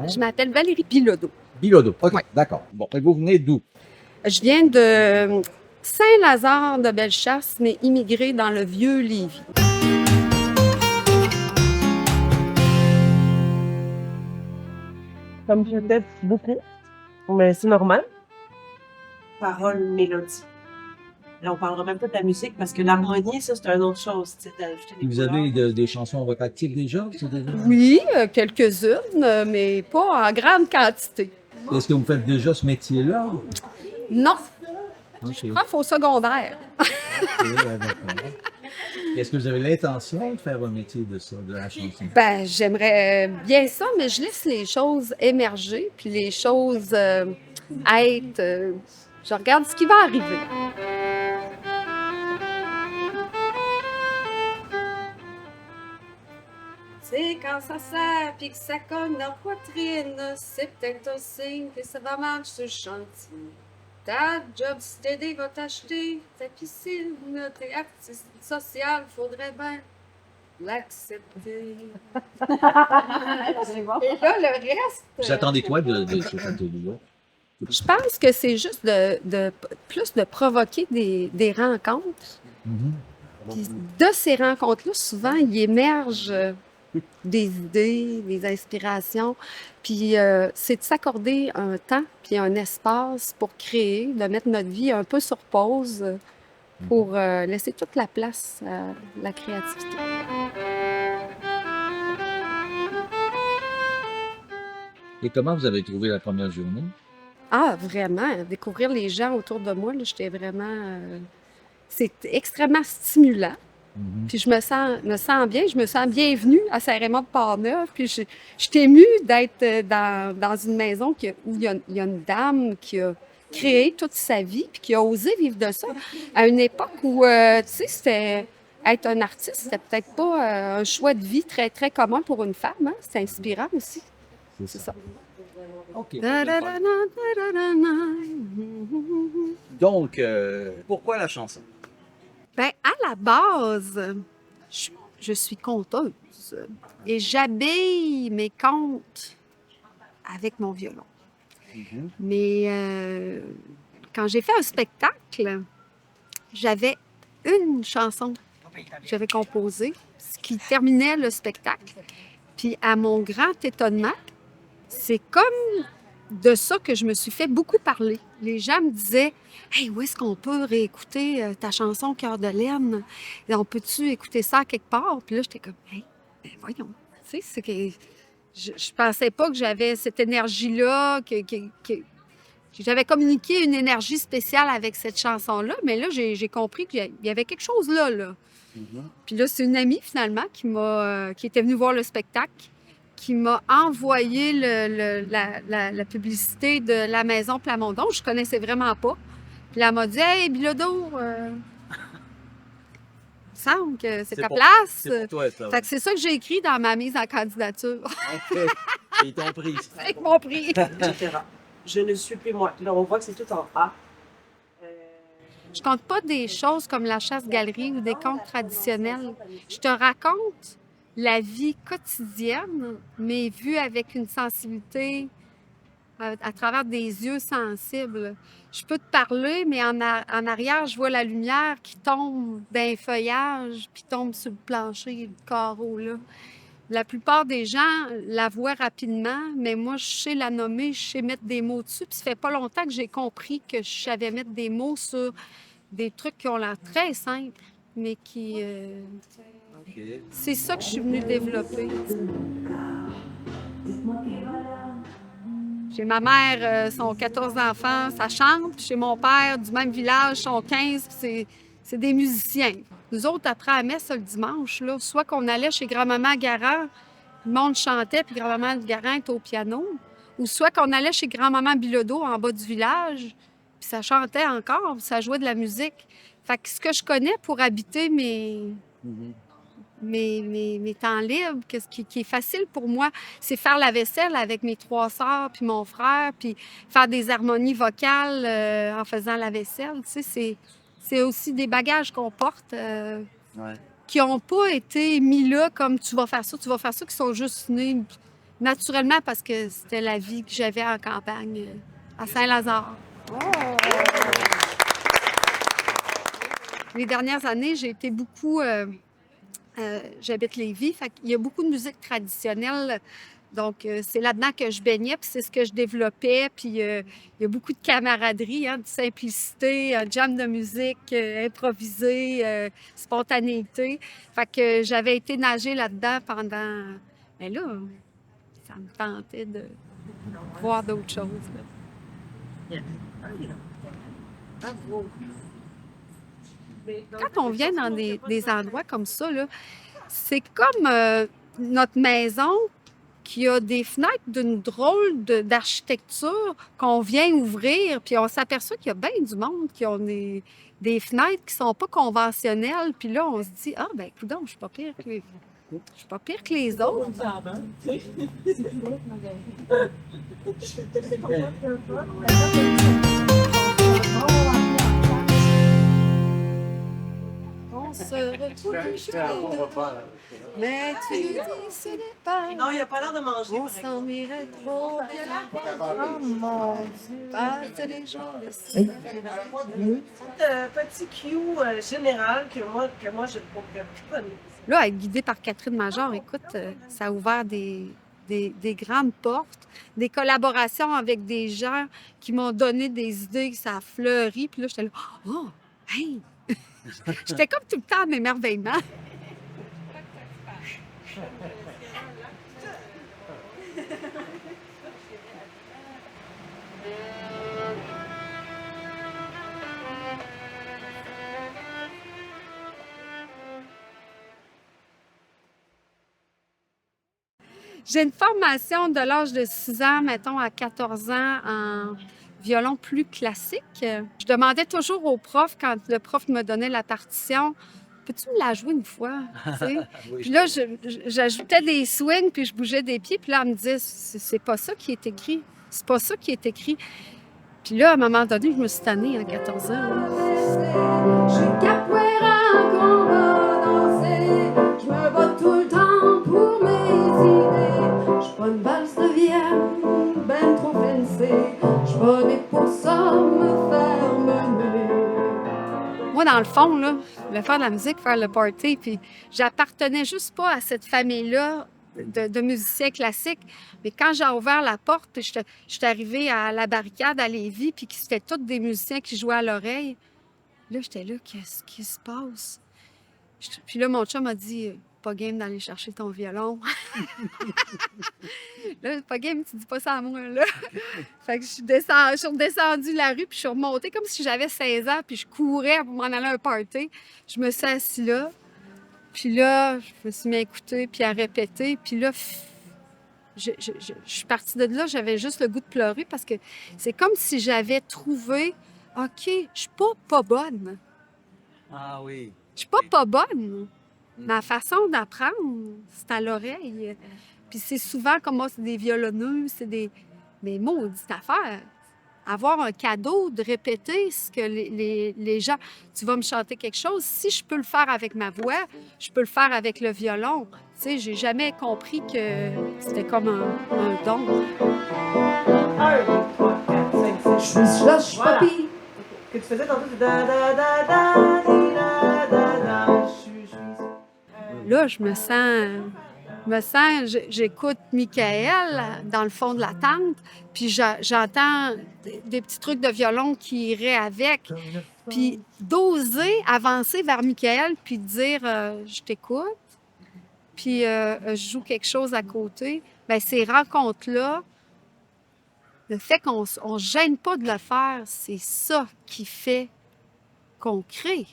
Hein? Je m'appelle Valérie Bilodeau. Bilodeau, OK, Ouais. d'accord. Bon, et vous venez d'où? Je viens de Saint-Lazare de Bellechasse, mais immigrée dans le vieux Lévis. Comme peut-être beaucoup, mais c'est normal. Paroles, mélodie. Là, on parlera même pas de la musique parce que l'harmonie, ça, c'est une autre chose. Tu sais, d'ajouter des Vous avez couleurs. des chansons à votre actif déjà? Oui, quelques-unes, mais pas en grande quantité. Est-ce que vous faites déjà ce métier-là? Non, OK. prof au secondaire. D'accord. Est-ce que vous avez l'intention de faire un métier de ça, de la chanson? Ben, j'aimerais bien ça, mais je laisse les choses émerger, puis les choses être. Je regarde ce qui va arriver. C'est quand ça serre puis que ça cogne dans la poitrine, c'est peut-être un signe que ça va mal sur le chantier. Ta job, si t'aider, va t'acheter ta piscine, t'es artiste social, faudrait bien l'accepter. Et là, le reste. Vous attendez quoi de ce chantier-là? Je pense que c'est juste plus de provoquer des rencontres. Mhm. Puis de ces rencontres-là, souvent, il émerge des idées, des inspirations. Puis c'est de s'accorder un temps puis un espace pour créer, de mettre notre vie un peu sur pause pour laisser toute la place à la créativité. Et comment vous avez trouvé la première journée? Ah, vraiment, découvrir les gens autour de moi, là, j'étais vraiment... c'est extrêmement stimulant. Mhm. Puis je me sens bien, je me sens bienvenue à Saint-Raymond-de-Port-Neuf. Puis je suis émue d'être dans une maison où il y a une dame qui a créé toute sa vie puis qui a osé vivre de ça à une époque où, tu sais, c'était... Être un artiste, c'était peut-être pas un choix de vie très, très commun pour une femme. Hein? C'est inspirant aussi. C'est ça. OK. Donc, pourquoi la chanson? Ben, à la base, je suis conteuse et j'habille mes contes avec mon violon. Mais quand j'ai fait un spectacle, j'avais une chanson que j'avais composée, ce qui terminait le spectacle. Puis à mon grand étonnement, c'est comme de ça que je me suis fait beaucoup parler. Les gens me disaient « Hey, où est-ce qu'on peut réécouter ta chanson Cœur de laine? On peut-tu écouter ça quelque part? » Puis là, j'étais comme « Hey, ben voyons. » Tu sais, c'est que je pensais pas que j'avais cette énergie-là, que j'avais communiqué une énergie spéciale avec cette chanson-là, mais là, j'ai compris qu'il y avait quelque chose là. Puis là, c'est une amie, finalement, qui était venue voir le spectacle, qui m'a envoyé la publicité de la maison Plamondon. Je ne connaissais vraiment pas. Puis elle m'a dit « Hey, Bilodeau, il me semble que c'est ta place. » C'est pour toi, ça. Fait que c'est ça que j'ai écrit dans ma mise en candidature. OK. Ils t'ont pris. Avec mon prix. Etc. Je ne suis plus moi. Là, on voit que c'est tout en A. Je compte pas des choses comme la chasse-galerie ou des contes traditionnels. Je te raconte la vie quotidienne, mais vue avec une sensibilité à travers des yeux sensibles. Je peux te parler, mais en arrière, je vois la lumière qui tombe d'un feuillage puis tombe sur le plancher, le carreau, là. La plupart des gens la voient rapidement, mais moi, je sais la nommer, je sais mettre des mots dessus. Puis ça fait pas longtemps que j'ai compris que je savais mettre des mots sur des trucs qui ont l'air très simples, mais qui... OK. C'est ça que je suis venue développer. Chez ma mère, son 14 enfants, ça chante. Puis chez mon père, du même village, sont 15, puis c'est des musiciens. Nous autres, après la messe le dimanche, là, soit qu'on allait chez grand-maman Garand, le monde chantait, puis grand-maman Garand était au piano, ou soit qu'on allait chez grand-maman Bilodeau en bas du village, puis ça chantait encore, puis ça jouait de la musique. Fait que ce que je connais pour habiter mes temps libres, qui est facile pour moi, c'est faire la vaisselle avec mes 3 sœurs puis mon frère, puis faire des harmonies vocales en faisant la vaisselle. Tu sais, c'est aussi des bagages qu'on porte Ouais. qui n'ont pas été mis là comme tu vas faire ça, qui sont juste nés naturellement parce que c'était la vie que j'avais en campagne à Saint-Lazare. Les dernières années, j'ai été beaucoup... j'habite Lévis, fait qu'il y a beaucoup de musique traditionnelle. Donc, c'est là-dedans que je baignais, puis c'est ce que je développais. Puis, il y a beaucoup de camaraderie, hein, de simplicité, un jam de musique, improvisé, spontanéité. Fait que j'avais été nager là-dedans pendant... Mais là, ça me tentait de voir d'autres choses. Là. Quand on vient dans des endroits comme ça, là, c'est comme notre maison qui a des fenêtres d'une drôle d'architecture qu'on vient ouvrir, puis on s'aperçoit qu'il y a bien du monde qui ont des fenêtres qui sont pas conventionnelles, puis là, on se dit « Ah, ben coudonc, je suis pas pire que les autres. » On se retrouve, mais tu dis ce n'est pas... Non, il n'a pas l'air de manger. On s'en irait trop bien. Oh mon Dieu. Passe les jours de Petit cue général que moi je trouve pas. Là, être guidée par Catherine Major, écoute, ça a ouvert des grandes portes, des collaborations avec des gens qui m'ont donné des idées, ça a fleuri. Puis là, j'étais là, oh, hey! J'étais comme tout le temps en émerveillement. J'ai une formation de l'âge de 6 ans, mettons, à 14 ans, en violon plus classique. Je demandais toujours au prof, quand le prof me donnait la partition, « Peux-tu me la jouer une fois? » Oui. Puis là, j'ajoutais des swings, puis je bougeais des pieds, puis là, elle me disait « C'est pas ça qui est écrit. C'est pas ça qui est écrit. » Puis là, à un moment donné, je me suis tannée à 14 ans. Je capoeira qu'on va danser. Je me bats tout le temps pour mes idées. Je suis pas une valse de Vienne, ben trop fancy. Je suis pas née pour ça, me faire mener. Moi, dans le fond, là, je voulais faire de la musique, faire le party, puis j'appartenais juste pas à cette famille-là de musiciens classiques. Mais quand j'ai ouvert la porte, puis je suis arrivée à la barricade à Lévis, puis que c'était tous des musiciens qui jouaient à l'oreille, là, j'étais là, qu'est-ce qui se passe? Puis là, mon chum m'a dit, pas game d'aller chercher ton violon. Là, pas game, tu dis pas ça à moi, là. Fait que je suis redescendue la rue, puis je suis remontée comme si j'avais 16 ans, puis je courais pour m'en aller à un party. Je me suis assise là, puis là, je me suis mis à écouter, puis à répéter, puis là, je suis partie de là, j'avais juste le goût de pleurer parce que c'est comme si j'avais trouvé, OK, je suis pas bonne. Ah oui. Je suis pas bonne. Ma façon d'apprendre, c'est à l'oreille. Puis c'est souvent comme moi, c'est des violonneux, c'est des maudites affaires. Avoir un cadeau de répéter ce que les gens... Tu vas me chanter quelque chose. Si je peux le faire avec ma voix, je peux le faire avec le violon. Tu sais, j'ai jamais compris que c'était comme un don. 1, 2, 3, 4, 5, 6. Je suis pas pire. Que tu faisais tantôt, da da da da da da da. Là, je me sens, j'écoute Michael dans le fond de la tente, puis j'entends des petits trucs de violon qui iraient avec, puis d'oser avancer vers Michael, puis dire je t'écoute, puis je joue quelque chose à côté. Bien, ces rencontres-là, le fait qu'on ne gêne pas de le faire, c'est ça qui fait qu'on crée,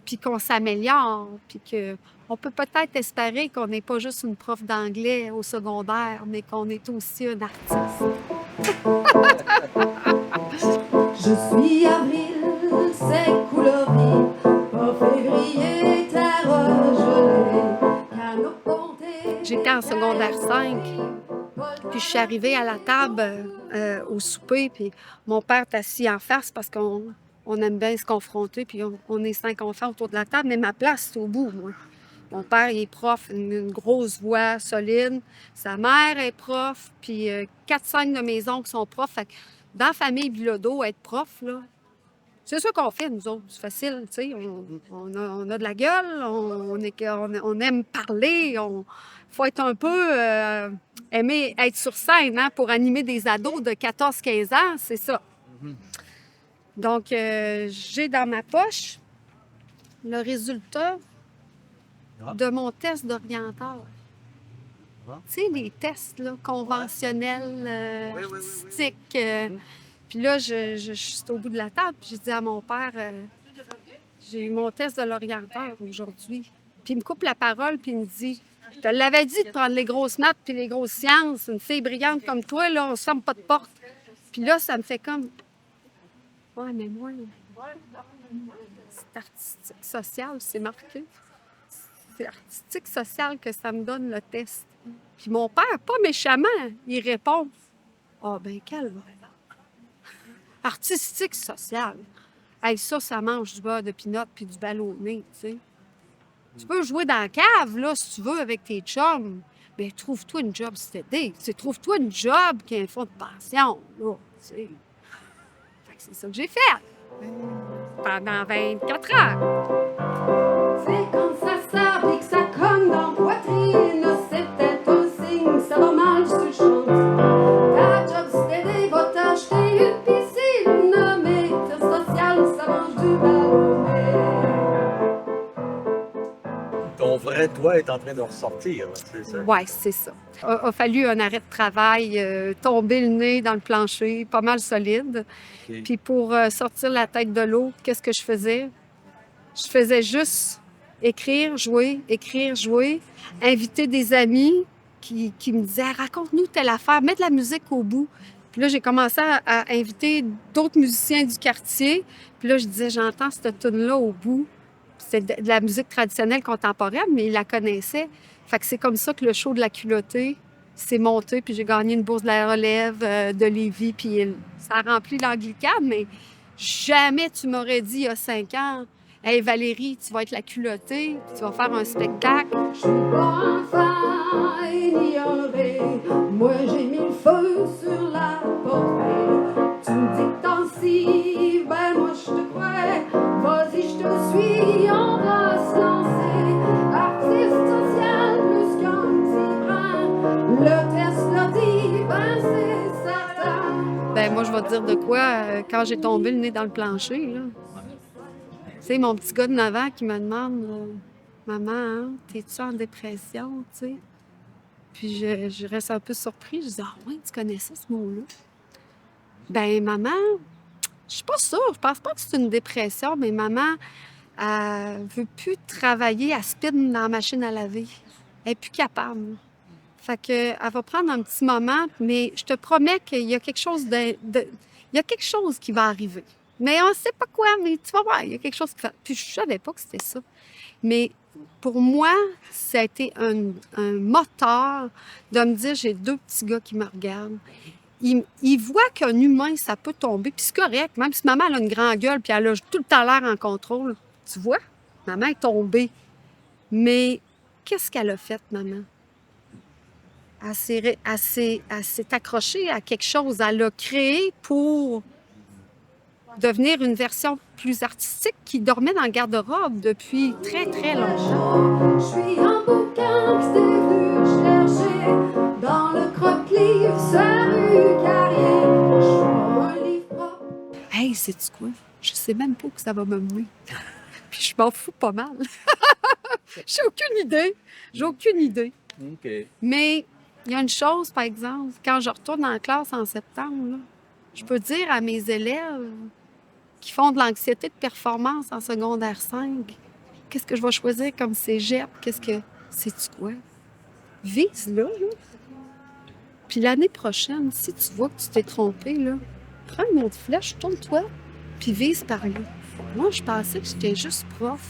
puis qu'on s'améliore, puis qu'on peut peut-être espérer qu'on n'est pas juste une prof d'anglais au secondaire, mais qu'on est aussi un artiste. Je suis avril, c'est couleur vive, pas février, terre gelée, canot ponté. J'étais en secondaire 5, puis je suis arrivée à la table au souper, puis mon père est assis en face parce qu'on aime bien se confronter, puis on est 5 enfants autour de la table, mais ma place, c'est au bout, moi. Mon père, il est prof, une grosse voix solide. Sa mère est prof, puis 4-5 de mes oncles sont profs. Fait que dans la famille Bilodeau, être prof, là, c'est ça qu'on fait, nous autres. C'est facile, tu sais. On a de la gueule, on aime parler. Faut être un peu... aimer être sur scène, hein, pour animer des ados de 14-15 ans, c'est ça. Donc, j'ai dans ma poche le résultat de mon test d'orienteur. Ah. Tu sais, les tests là, conventionnels, Oui, oui, oui, oui. artistiques. Puis là, je suis au bout de la table, puis j'ai dit à mon père, j'ai eu mon test de l'orienteur aujourd'hui. Puis il me coupe la parole, puis il me dit, je te l'avais dit de prendre les grosses maths puis les grosses sciences. Une fille brillante comme toi, là, on se ferme pas de porte. Puis là, ça me fait comme, ouais, mais moi, c'est artistique social, c'est marqué. C'est artistique social que ça me donne le test. Puis mon père, pas méchamment, il répond, ah ben calme. Artistique social. Hey, ça mange du beurre de pinot puis du ballonné, tu sais. Tu peux jouer dans la cave, là, si tu veux, avec tes chums. Bien, trouve-toi une job cet été. Tu sais, trouve-toi une job qui a un fonds de pension, là, tu sais. Fait que c'est ça que j'ai fait. Pendant 24 heures. C'est quand ça sort et que ça cogne dans la poitrine, c'est peut-être un signe, ça va mal, tu chantes. Ta job cet été va t'acheter une piscine, mais le social, ça mange du ballonnet. Ton vrai toi est en train de ressortir, là, c'est ça? Oui, c'est ça. A fallu un arrêt de travail, tomber le nez dans le plancher, pas mal solide. OK. Puis pour sortir la tête de l'eau, qu'est-ce que je faisais? Je faisais juste écrire, jouer, inviter des amis qui me disaient « Raconte-nous telle affaire, mets de la musique au bout. » Puis là, j'ai commencé à inviter d'autres musiciens du quartier. Puis là, je disais « J'entends cette tune-là au bout. » C'est de la musique traditionnelle contemporaine, mais ils la connaissaient. Fait que c'est comme ça que le show de la culottée s'est monté, puis j'ai gagné une bourse de la relève de Lévis, puis ça a rempli l'Anglicane, mais jamais tu m'aurais dit il y a 5 ans, « Hey Valérie, tu vas être la culottée, puis tu vas faire un spectacle. » Je suis pas enfant ignoré, moi j'ai mis le feu sur la portée. Tu me dis que t'en si, ben moi je te crois, vas-y je te suis, on va se lancer. Artiste social plus qu'un petit brin, le test l'a dit, ben c'est certain. Ben moi je vais te dire de quoi, quand j'ai tombé le nez dans le plancher, là. Tu sais, mon petit gars de 9 ans qui me demande Maman, hein, t'es-tu en dépression, tu sais? Puis je reste un peu surpris. Je dis Ah oui, tu connais ça, ce mot-là? Ben maman, je suis pas sûre. Je pense pas que c'est une dépression, mais maman, elle veut plus travailler à spin dans la machine à laver. Elle est plus capable. Fait que elle va prendre un petit moment, mais je te promets qu'il y a quelque chose il y a quelque chose qui va arriver. Mais on ne sait pas quoi, mais tu vas voir, il y a quelque chose qui va... Puis je savais pas que c'était ça. Mais pour moi, ça a été un moteur de me dire, j'ai 2 petits gars qui me regardent. Ils voient qu'un humain, ça peut tomber, puis c'est correct. Même si maman elle a une grande gueule, puis elle a tout le temps l'air en contrôle. Tu vois, maman est tombée. Mais qu'est-ce qu'elle a fait, maman? Elle s'est accrochée à quelque chose. Elle a créé pour devenir une version plus artistique qui dormait dans le garde-robe depuis très, très longtemps. Je suis en bouquin que c'était venu chercher dans le croque-livre sur rue Carrière. Je suis un livre propre. Hey, sais-tu quoi? Je sais même pas où ça va me mener. Puis je m'en fous pas mal. J'ai aucune idée. J'ai aucune idée. OK. Mais il y a une chose, par exemple, quand je retourne en classe en septembre, là, je peux dire à mes élèves qui font de l'anxiété de performance en secondaire 5, qu'est-ce que je vais choisir comme cégep? Sais-tu quoi? Vise là. Puis l'année prochaine, si tu vois que tu t'es trompé, là, prends une autre flèche, tourne-toi, puis vise par là. Moi, je pensais que j'étais juste prof.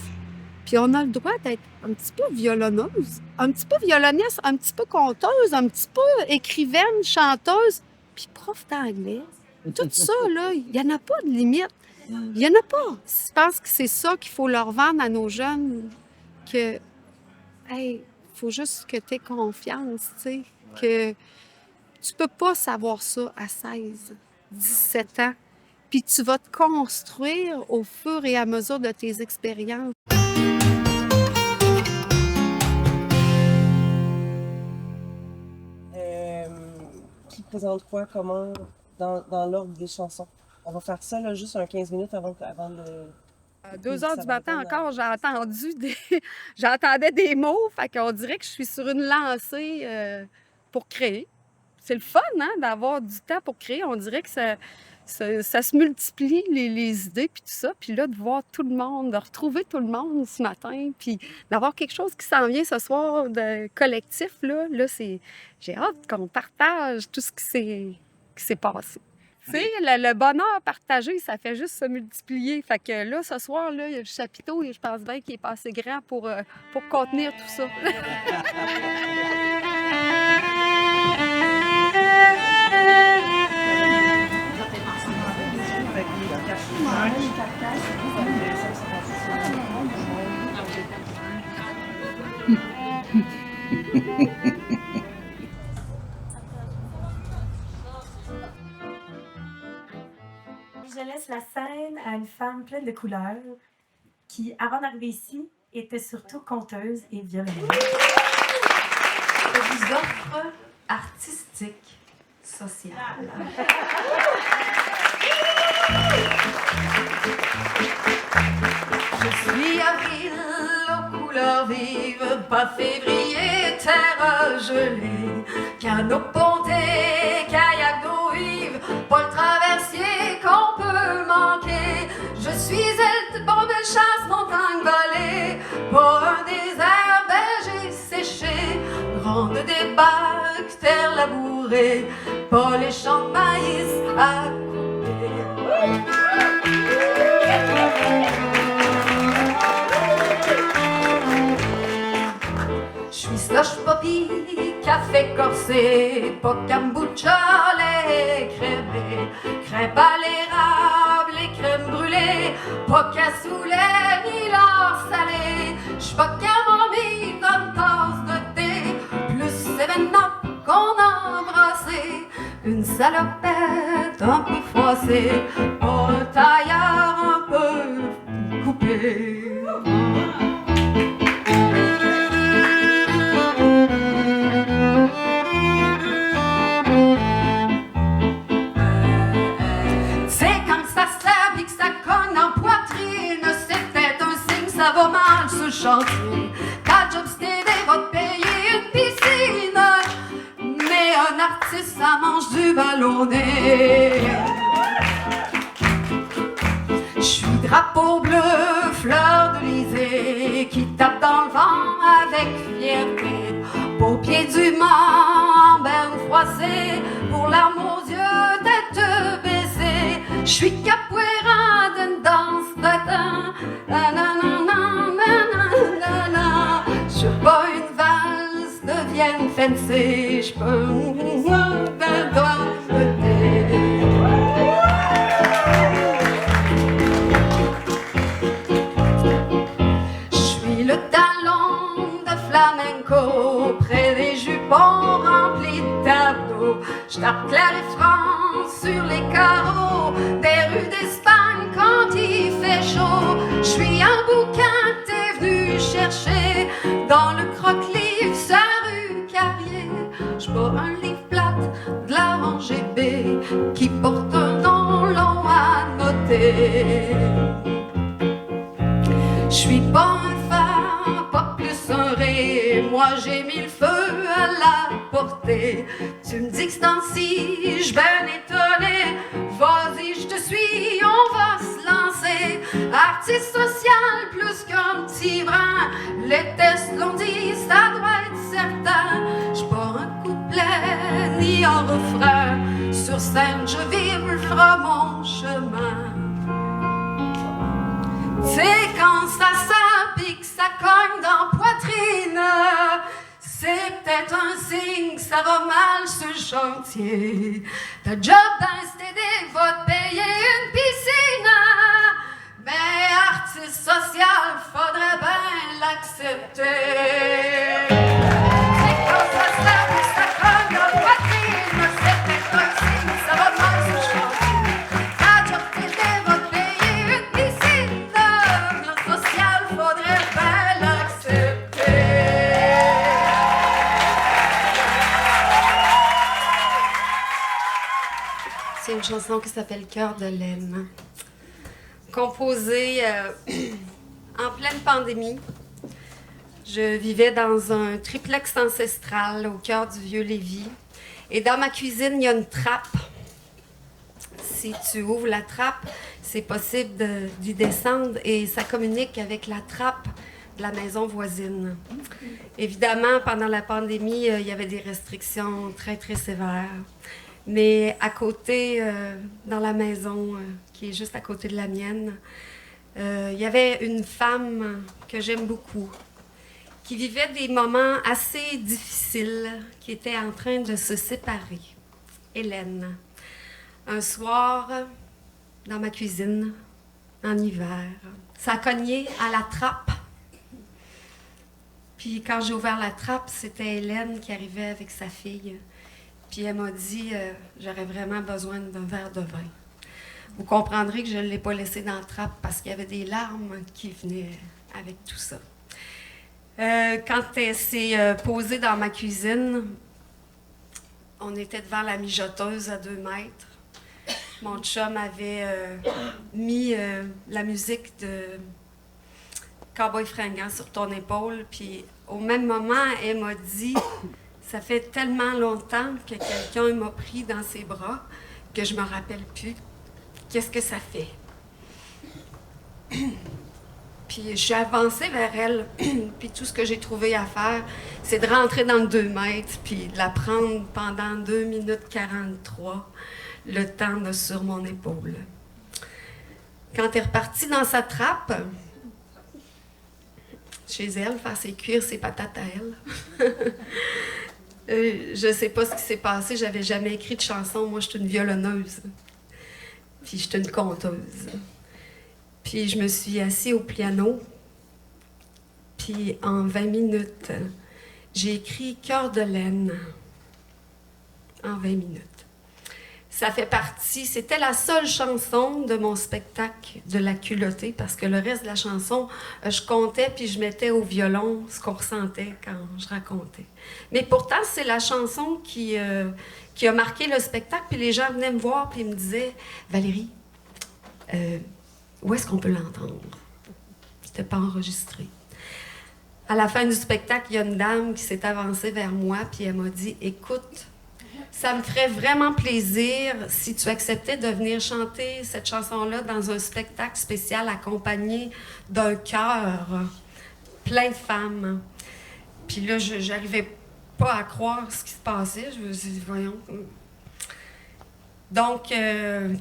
Puis on a le droit d'être un petit peu violonneuse, un petit peu violoniste, un petit peu conteuse, un petit peu écrivaine, chanteuse, puis prof d'anglais. Tout ça, là, il n'y en a pas de limite. Il n'y en a pas. Je pense que c'est ça qu'il faut leur vendre à nos jeunes, que hey, faut juste que tu aies confiance, tu sais, que tu peux pas savoir ça à 16, 17 ans. Puis tu vas te construire au fur et à mesure de tes expériences. Qui présente quoi, comment, dans l'ordre des chansons? On va faire ça là, juste un 15 minutes avant de... À 2 heures du matin encore, j'entendais des mots, fait qu'on dirait que je suis sur une lancée pour créer. C'est le fun, hein, d'avoir du temps pour créer. On dirait que ça se multiplie, les idées, puis tout ça. Puis là, de voir tout le monde, de retrouver tout le monde ce matin, puis d'avoir quelque chose qui s'en vient ce soir de collectif, là j'ai hâte qu'on partage tout ce qui s'est passé. Tu sais, le bonheur partagé, ça fait juste se multiplier. Fait que là, ce soir, là, il y a le chapiteau et je pense bien qu'il est pas assez grand pour contenir tout ça. Je laisse la scène à une femme pleine de couleurs qui, avant d'arriver ici, était surtout conteuse et violoniste. Je vous offre artistique, sociale. Je suis avril aux couleurs vives, pas février, terre gelée, canot ponté, kayak d'eau vive, pas le traversier qu'on peut manquer. Je suis aile, bombe de chasse, montagne volée, pas un désert, berger séché, grande débarque, terre labourée, pas les champs de maïs à couper. Je suis slush poppy, café corsé, pas kombucha, lait crémé, crêpes à l'érable et crème brûlée, pas cassoulet ni l'or salé. J'suis pas camomille dans une tasse de thé, plus événement qu'on a embrassé, une salopette un peu froissée, pas un tailleur un peu coupé. Ça va mal ce chantier, ta job c'était va te payer une piscine, mais un artiste ça mange du ballonné. Je suis drapeau bleu, fleur de lysée, qui tape dans le vent avec fierté, au pied du mât, en berne froissée, pour larmes aux yeux, tête baissée. Je suis capoeira d'une danse patin, je suis pas une valse de Vienne fancy, je peux d'un doigt de thé. Je suis le talon de flamenco, près des jupons remplis de tableaux. Je tape clair et France sur les carreaux des rues d'Espagne quand il fait chaud. Je suis un bouquin que t'es venu chercher dans le croque-livre, sa rue Carrier. Je bois un livre plate de la rangée B qui porte un nom long à noter. Je suis pas un phare, pas plus un ré, moi j'ai mis le feu à la portée. Tu me dis que c'est ainsi, je ben étonnée, vas-y je te suis, on va se lancer. Artiste social plus qu'un petit brin, les tests l'ont dit, ça doit être certain. Je pas un couplet ni un refrain, sur scène je vivre mon chemin. C'est quand ça pique, ça cogne dans poitrine, c'est peut-être un signe que ça va mal ce chantier. Ta job d'un STD va te payer une piscine, mais artiste social, faudrait bien l'accepter. une chanson qui s'appelle Cœur de laine. Composée en pleine pandémie. Je vivais dans un triplex ancestral au cœur du Vieux-Lévis. Et dans ma cuisine, il y a une trappe. Si tu ouvres la trappe, c'est possible d'y descendre et ça communique avec la trappe de la maison voisine. Évidemment, pendant la pandémie, il y avait des restrictions très, très sévères. Mais à côté, dans la maison qui est juste à côté de la mienne, il y avait une femme que j'aime beaucoup, qui vivait des moments assez difficiles, qui était en train de se séparer. Hélène. Un soir, dans ma cuisine, en hiver, ça a cogné à la trappe. Puis quand j'ai ouvert la trappe, c'était Hélène qui arrivait avec sa fille. Puis elle m'a dit j'aurais vraiment besoin d'un verre de vin. Vous comprendrez que je ne l'ai pas laissé dans la trappe parce qu'il y avait des larmes qui venaient avec tout ça. Quand elle s'est posée dans ma cuisine, on était devant la mijoteuse à 2 mètres. Mon chum avait mis la musique de Cowboy Fringant sur ton épaule, puis au même moment, elle m'a dit « Ça fait tellement longtemps que quelqu'un m'a pris dans ses bras que je me rappelle plus. Qu'est-ce que ça fait? » Puis je suis avancée vers elle, puis tout ce que j'ai trouvé à faire, c'est de rentrer dans le 2 mètres, puis de la prendre pendant 2 minutes 43, le temps de sur mon épaule. Quand elle est repartie dans sa trappe, chez elle, faire ses cuire ses patates à elle. Je ne sais pas ce qui s'est passé, j'avais jamais écrit de chanson. Moi, je suis une violonneuse. Puis je suis une conteuse. Puis je me suis assise au piano. Puis en 20 minutes, j'ai écrit Cœur de laine. En 20 minutes. Ça fait partie, c'était la seule chanson de mon spectacle de La Culottée, parce que le reste de la chanson, je comptais puis je mettais au violon ce qu'on ressentait quand je racontais. Mais pourtant, c'est la chanson qui a marqué le spectacle, puis les gens venaient me voir puis ils me disaient « Valérie, où est-ce qu'on peut l'entendre? » C'était pas enregistré. À la fin du spectacle, il y a une dame qui s'est avancée vers moi puis elle m'a dit « Écoute, ça me ferait vraiment plaisir si tu acceptais de venir chanter cette chanson-là dans un spectacle spécial accompagné d'un chœur plein de femmes. » Puis là, je n'arrivais pas à croire ce qui se passait. Je me suis dit, voyons. Donc,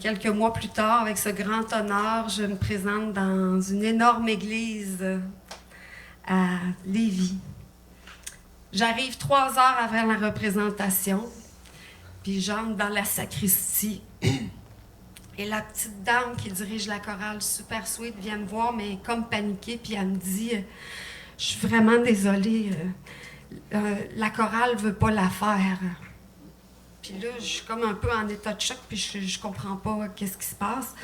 quelques mois plus tard, avec ce grand honneur, je me présente dans une énorme église à Lévis. J'arrive 3 heures avant la représentation. Puis j'entre dans la sacristie. Et la petite dame qui dirige la chorale, super sweet, vient me voir, mais comme paniquée, puis elle me dit « Je suis vraiment désolée, la chorale veut pas la faire. » Puis là, je suis comme un peu en état de choc, puis je comprends pas qu'est-ce qui se passe.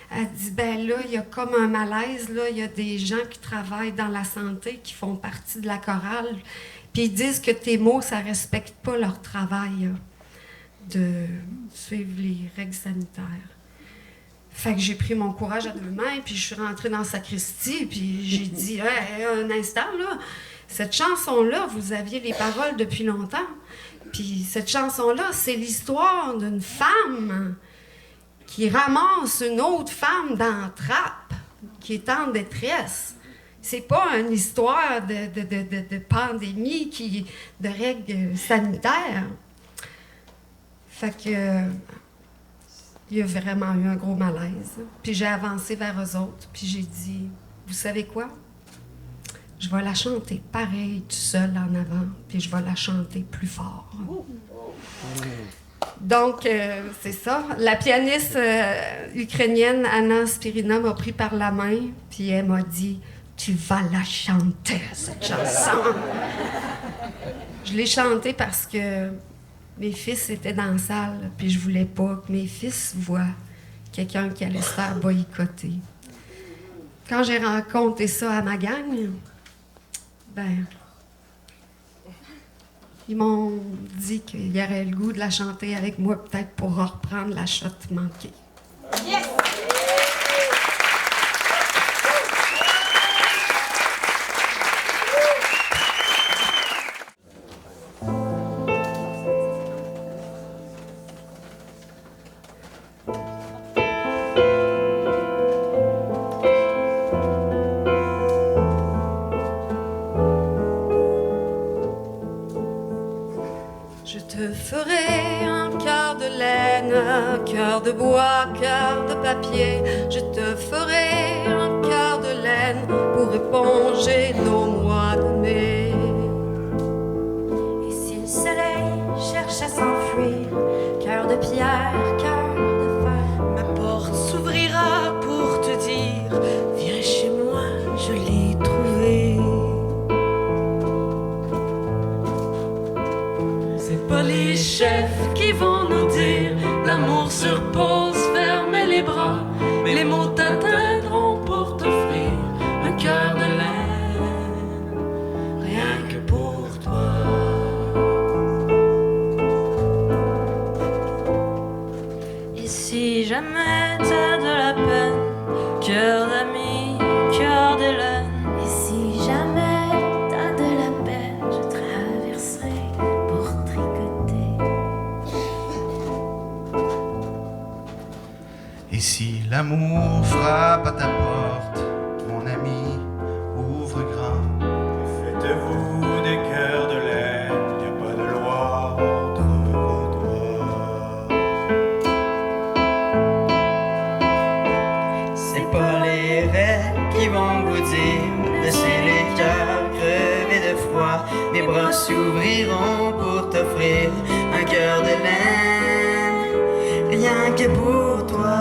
Elle dit « Ben là, il y a comme un malaise, là, il y a des gens qui travaillent dans la santé, qui font partie de la chorale, puis ils disent que tes mots, ça respecte pas leur travail. » De suivre les règles sanitaires. Fait que j'ai pris mon courage à 2 mains, puis je suis rentrée dans la sacristie, puis j'ai dit hey, un instant, là, cette chanson-là, vous aviez les paroles depuis longtemps. Puis cette chanson-là, c'est l'histoire d'une femme qui ramasse une autre femme dans la trappe, qui est en détresse. C'est pas une histoire de pandémie, de règles sanitaires. Fait que, il y a vraiment eu un gros malaise. Puis j'ai avancé vers eux autres, puis j'ai dit, vous savez quoi? Je vais la chanter pareil, tout seul en avant, puis je vais la chanter plus fort. Donc, c'est ça. La pianiste ukrainienne Anna Spirina m'a pris par la main, puis elle m'a dit, tu vas la chanter, cette chanson. Je l'ai chantée parce que mes fils étaient dans la salle, puis je voulais pas que mes fils voient quelqu'un qui allait se faire boycotter. Quand j'ai raconté ça à ma gang, ben, Ils m'ont dit qu'il y aurait le goût de la chanter avec moi, peut-être pour reprendre la shot manquée. Yes! Je te ferai un cœur de laine, un cœur de bois, cœur de papier. Je te ferai un cœur de laine pour éponger nos mois de mai. Et si le soleil cherche à s'enfuir, cœur de pierre, cœur de fer, ma porte s'ouvrira pour te dire, viens chez moi, je l'ai trouvé. C'est pas les chefs qui vont nous dire, l'amour se repose, fermez les bras, mais les mots t'atteindront pour t'offrir un cœur de laine, rien que pour toi. Et si jamais t'as de la peine, cœur d'ami, cœur de laine, et si jamais t'as de la peine, je traverserai pour tricoter. Et si l'amour frappe à ta porte, mon ami, ouvre grand. Faites-vous des cœurs de laine, y a pas de loi entre vos doigts. C'est pas les rêves qui vont vous dire, laissez les cœurs crever de froid. Mes bras s'ouvriront pour t'offrir un cœur de laine, rien que pour toi.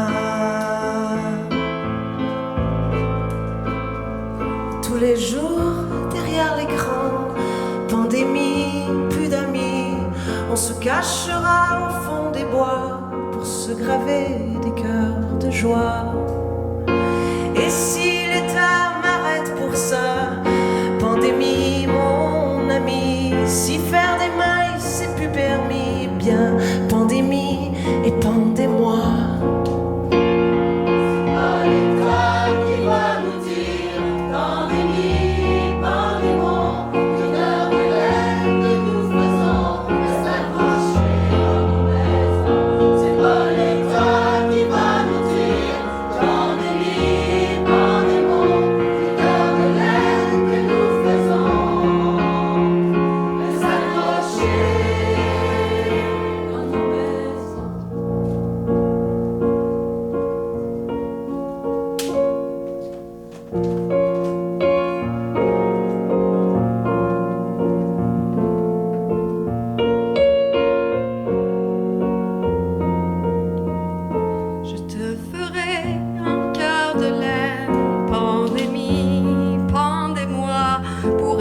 tous les jours derrière l'écran, pandémie, plus d'amis, on se cachera au fond des bois pour se graver des cœurs de joie. Et si l'État m'arrête pour ça, pandémie, mon ami, si faire des mailles c'est plus permis, bien pandémie et pendez-moi. Pour